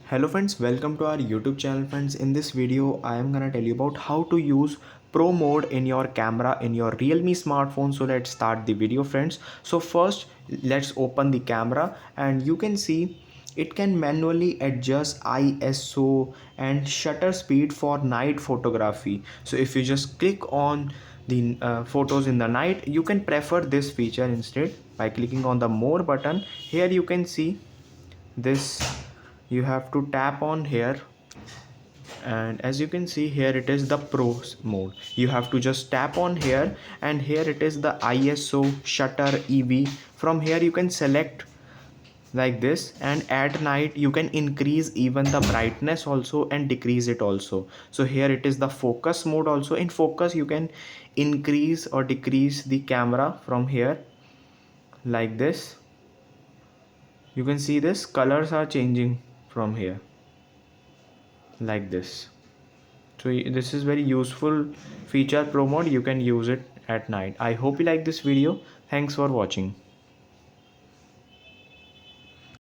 Hello friends, welcome to our YouTube channel friends. In this video, I am gonna tell you about how to use Pro mode in your camera in your Realme smartphone. So let's start the video friends. So first, let's open the camera and you can see it can manually adjust ISO and shutter speed for night photography. So if you just click on the photos in the night, you can prefer this feature instead by clicking on the more button. Here you can see this, you have to tap on here, and as you can see here it is the pro mode. You have to just tap on here, and here it is the ISO, shutter, EV. From here you can select like this, and at night you can increase even the brightness also and decrease it also. So here it is the focus mode also. In focus you can increase or decrease the camera from here like this. You can see this colors are changing from here like this. So this is very useful feature, pro mode. You can use it at night. I hope you like this video. Thanks for watching.